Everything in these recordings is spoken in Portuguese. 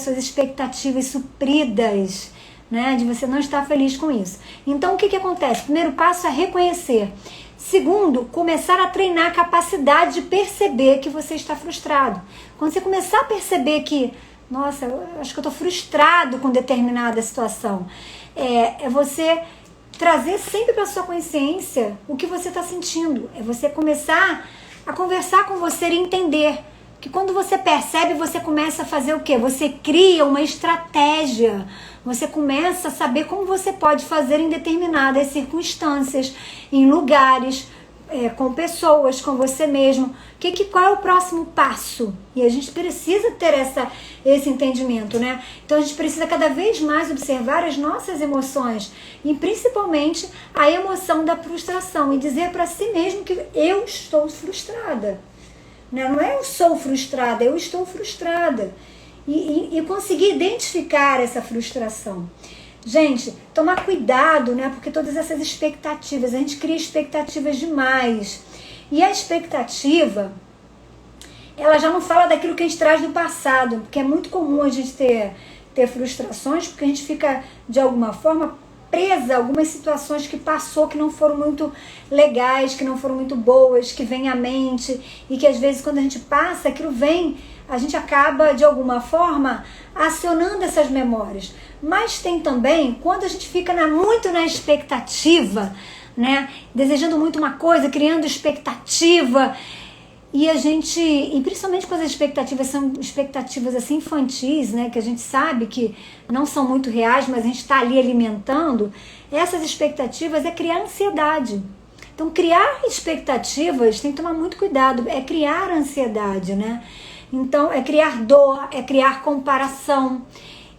suas expectativas supridas, né? De você não estar feliz com isso. Então, o que acontece? Primeiro passo é reconhecer. Segundo, começar a treinar a capacidade de perceber que você está frustrado. Quando você começar a perceber que, nossa, eu acho que eu estou frustrado com determinada situação, é você trazer sempre para a sua consciência o que você está sentindo. É você começar a conversar com você e entender que quando você percebe, você começa a fazer o quê? Você cria uma estratégia. Você começa a saber como você pode fazer em determinadas circunstâncias, em lugares, com pessoas, com você mesmo. Qual é o próximo passo? E a gente precisa ter esse entendimento, né? Então a gente precisa cada vez mais observar as nossas emoções e principalmente a emoção da frustração e dizer para si mesmo que eu estou frustrada. Não é eu sou frustrada, eu estou frustrada. E conseguir identificar essa frustração. Gente, tomar cuidado, né? Porque todas essas expectativas, a gente cria expectativas demais. E a expectativa, ela já não fala daquilo que a gente traz do passado, porque é muito comum a gente ter frustrações, porque a gente fica, de alguma forma, presa a algumas situações que passou, que não foram muito legais, que não foram muito boas, que vem à mente, e que às vezes quando a gente passa, aquilo vem, a gente acaba, de alguma forma, acionando essas memórias. Mas tem também, quando a gente fica muito na expectativa, né, desejando muito uma coisa, criando expectativa, e principalmente quando as expectativas são expectativas assim infantis, né, que a gente sabe que não são muito reais, mas a gente está ali alimentando, essas expectativas é criar ansiedade. Então, criar expectativas, tem que tomar muito cuidado, é criar ansiedade, né? Então, é criar dor, é criar comparação.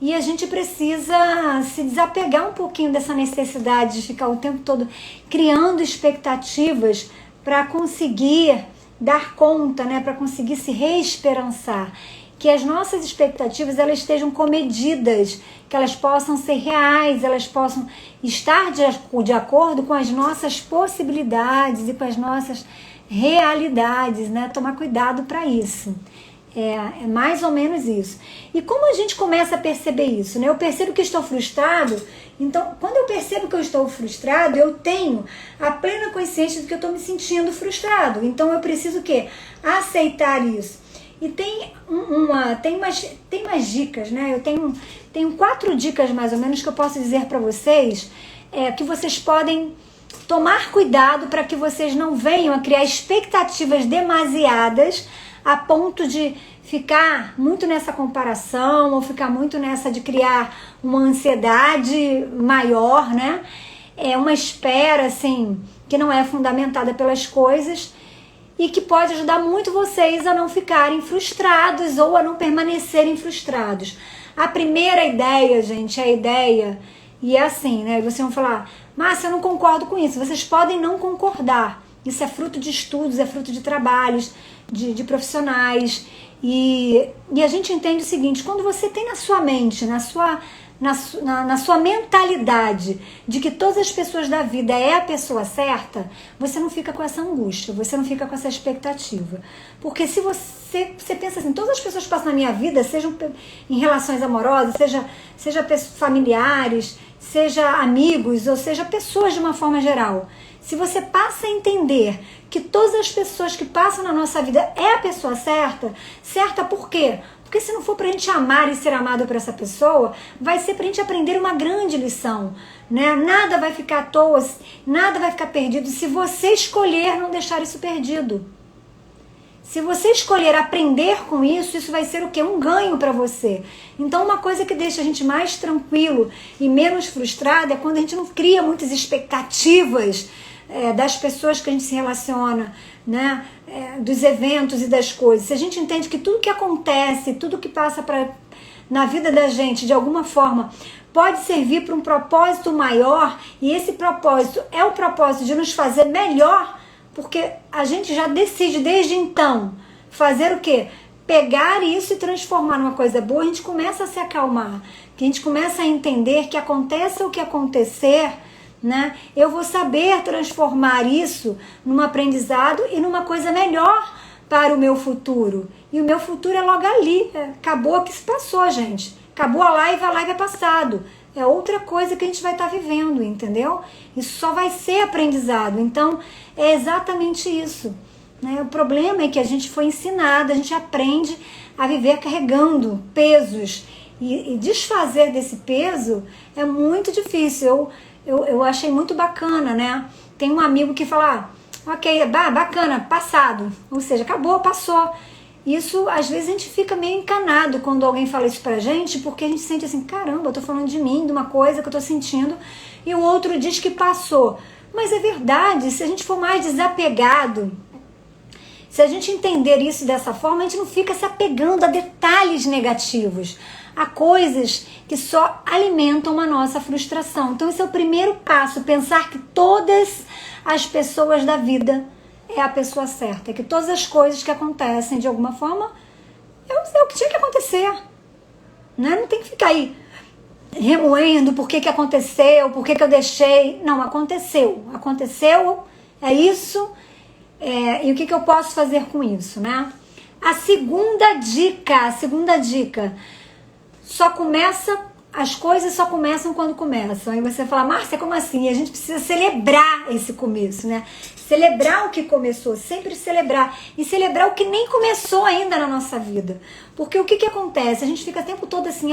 E a gente precisa se desapegar um pouquinho dessa necessidade de ficar o tempo todo criando expectativas para conseguir dar conta, né, para conseguir se reesperançar. Que as nossas expectativas elas estejam comedidas, que elas possam ser reais, elas possam estar de acordo com as nossas possibilidades e com as nossas realidades, né? Tomar cuidado para isso. É mais ou menos isso. E como a gente começa a perceber isso, né? Eu percebo que estou frustrado, então quando eu percebo que eu estou frustrado, eu tenho a plena consciência de que eu estou me sentindo frustrado. Então eu preciso o quê? Aceitar isso. E tem umas dicas, né? Eu tenho 4 dicas mais ou menos que eu posso dizer para vocês, que vocês podem tomar cuidado para que vocês não venham a criar expectativas demasiadas a ponto de ficar muito nessa comparação ou ficar muito nessa de criar uma ansiedade maior, né? Uma espera, assim, que não é fundamentada pelas coisas e que pode ajudar muito vocês a não ficarem frustrados ou a não permanecerem frustrados. A primeira ideia, gente, é a ideia, e é assim, né? Vocês vão falar, Márcia, eu não concordo com isso. Vocês podem não concordar. Isso é fruto de estudos, é fruto de trabalhos, de profissionais. E a gente entende o seguinte, quando você tem na sua mente, na sua mentalidade de que todas as pessoas da vida é a pessoa certa, você não fica com essa angústia, você não fica com essa expectativa. Porque se você pensa assim, todas as pessoas que passam na minha vida, sejam em relações amorosas, seja familiares, seja amigos, ou seja pessoas de uma forma geral, se você passa a entender que todas as pessoas que passam na nossa vida é a pessoa certa, certa por quê? Porque se não for pra gente amar e ser amado por essa pessoa, vai ser pra gente aprender uma grande lição, né? Nada vai ficar à toa, nada vai ficar perdido se você escolher não deixar isso perdido. Se você escolher aprender com isso, isso vai ser o quê? Um ganho para você. Então, uma coisa que deixa a gente mais tranquilo e menos frustrado é quando a gente não cria muitas expectativas das pessoas que a gente se relaciona, né? Dos eventos e das coisas. Se a gente entende que tudo que acontece, tudo que passa na vida da gente, de alguma forma, pode servir para um propósito maior, e esse propósito é o propósito de nos fazer melhor, porque a gente já decide desde então fazer o quê? Pegar isso e transformar numa coisa boa, a gente começa a se acalmar, que a gente começa a entender que aconteça o que acontecer, né? Eu vou saber transformar isso num aprendizado e numa coisa melhor para o meu futuro. E o meu futuro é logo ali. Acabou o que se passou, gente. Acabou a live é passado. É outra coisa que a gente vai estar vivendo, entendeu? Isso só vai ser aprendizado. Então, é exatamente isso, né? O problema é que a gente foi ensinado, a gente aprende a viver carregando pesos. E desfazer desse peso é muito difícil. Eu achei muito bacana, né? Tem um amigo que fala, ok, bacana, passado. Ou seja, acabou, passou. Isso, às vezes, a gente fica meio encanado quando alguém fala isso pra gente, porque a gente sente assim, caramba, eu tô falando de mim, de uma coisa que eu tô sentindo, e o outro diz que passou. Mas é verdade, se a gente for mais desapegado, se a gente entender isso dessa forma, a gente não fica se apegando a detalhes negativos, a coisas que só alimentam a nossa frustração. Então esse é o primeiro passo, pensar que todas as pessoas da vida é a pessoa certa, que todas as coisas que acontecem de alguma forma é o que tinha que acontecer, né? Não tem que ficar aí remoendo por que aconteceu, por que eu deixei. Não, aconteceu, é isso, e o que eu posso fazer com isso, né? A segunda dica, as coisas só começam quando começam. Aí você fala, Márcia, como assim? A gente precisa celebrar esse começo, né? Celebrar o que começou, sempre celebrar. E celebrar o que nem começou ainda na nossa vida. Porque o que acontece? A gente fica o tempo todo assim,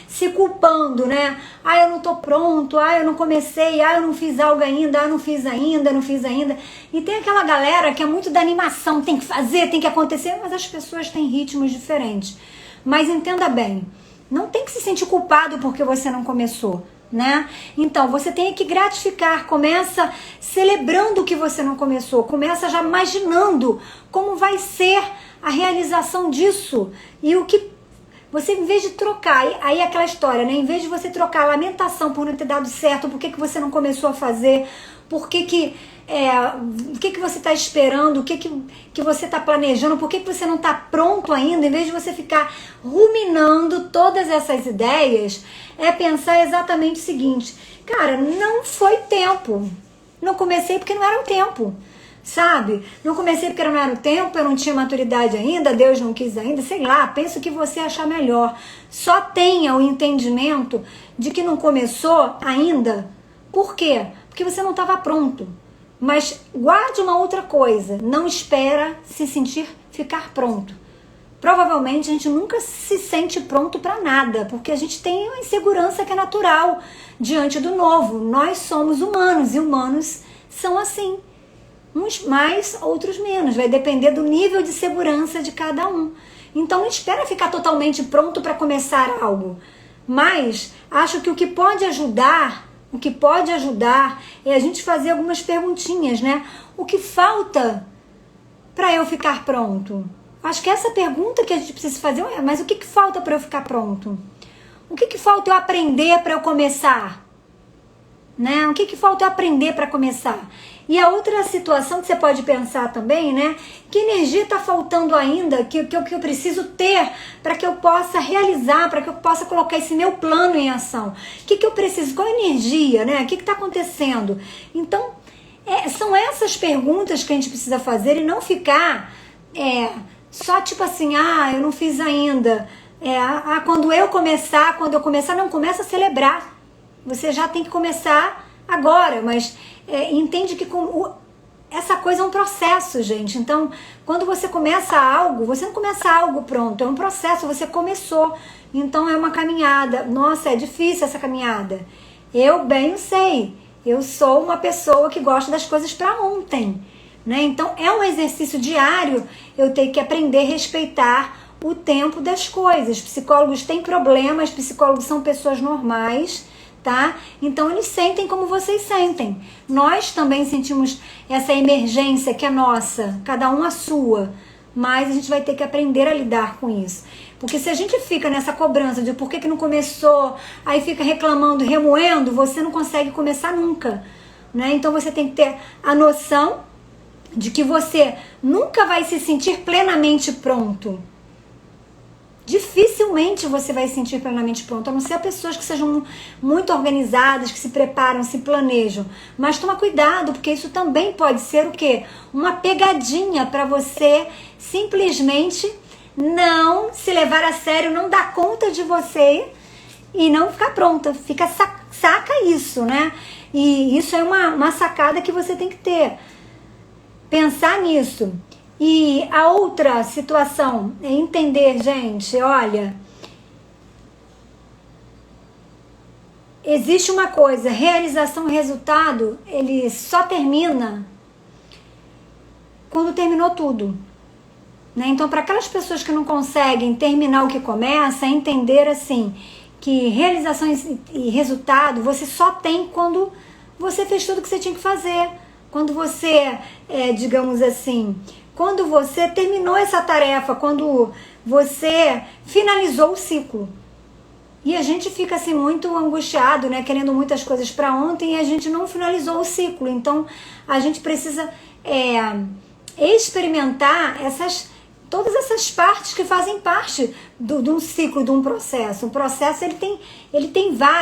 se culpando, né? Eu não tô pronto, eu não comecei, eu não fiz algo ainda, não fiz ainda. E tem aquela galera que é muito da animação, tem que fazer, tem que acontecer, mas as pessoas têm ritmos diferentes. Mas entenda bem, não tem que se sentir culpado porque você não começou, né? Então, você tem que gratificar, começa celebrando o que você não começou, começa já imaginando como vai ser a realização disso. E o que você, em vez de trocar, aí aquela história, né? Em vez de você trocar a lamentação por não ter dado certo, por que você não começou a fazer, o que você está esperando, o que você está planejando, por que você não está pronto ainda, em vez de você ficar ruminando todas essas ideias, é pensar exatamente o seguinte, cara, não foi tempo, não comecei porque não era o tempo, sabe? Não comecei porque não era o tempo, eu não tinha maturidade ainda, Deus não quis ainda, sei lá, pensa o que você achar melhor, só tenha o entendimento de que não começou ainda. Por quê? Porque você não estava pronto. Mas guarde uma outra coisa, não espera ficar pronto. Provavelmente a gente nunca se sente pronto para nada, porque a gente tem uma insegurança que é natural diante do novo. Nós somos humanos e humanos são assim. Uns mais, outros menos. Vai depender do nível de segurança de cada um. Então não espera ficar totalmente pronto para começar algo. Mas acho que o que pode ajudar é a gente fazer algumas perguntinhas, né? O que falta para eu ficar pronto? Acho que essa pergunta que a gente precisa fazer é, mas o que falta para eu ficar pronto? O que falta eu aprender para eu começar? Né? O que falta eu aprender para começar? E a outra situação que você pode pensar também, né? Que energia está faltando ainda, que eu preciso ter para que eu possa realizar, para que eu possa colocar esse meu plano em ação? O que eu preciso? Qual energia, né? O que está acontecendo? Então, são essas perguntas que a gente precisa fazer e não ficar só tipo assim, eu não fiz ainda. Quando eu começar, não, começa a celebrar. Você já tem que começar agora, mas entende que essa coisa é um processo, gente. Então, quando você começa algo, você não começa algo pronto, é um processo, você começou. Então, é uma caminhada. Nossa, é difícil essa caminhada. Eu bem sei, eu sou uma pessoa que gosta das coisas para ontem, né? Então, é um exercício diário, eu tenho que aprender a respeitar o tempo das coisas. Psicólogos têm problemas, psicólogos são pessoas normais, tá? Então eles sentem como vocês sentem. Nós também sentimos essa emergência que é nossa, cada um a sua, mas a gente vai ter que aprender a lidar com isso. Porque se a gente fica nessa cobrança de por que não começou, aí fica reclamando, remoendo, você não consegue começar nunca, né? Então você tem que ter a noção de que você nunca vai se sentir plenamente pronto. dificilmente você vai se sentir plenamente pronto, a não ser pessoas que sejam muito organizadas, que se preparam, se planejam. Mas toma cuidado, porque isso também pode ser o quê? Uma pegadinha para você simplesmente não se levar a sério, não dar conta de você e não ficar pronta. Saca isso, né? E isso é uma sacada que você tem que ter. Pensar nisso. E a outra situação é entender, gente, olha, existe uma coisa, realização e resultado, ele só termina quando terminou tudo. Né? Então, para aquelas pessoas que não conseguem terminar o que começa, é entender assim, que realização e resultado você só tem quando você fez tudo que você tinha que fazer. Quando você, digamos assim, quando você terminou essa tarefa, quando você finalizou o ciclo. E a gente fica assim muito angustiado, né, querendo muitas coisas para ontem e a gente não finalizou o ciclo. Então, a gente precisa experimentar todas essas partes que fazem parte de um ciclo, de um processo. O processo ele tem várias.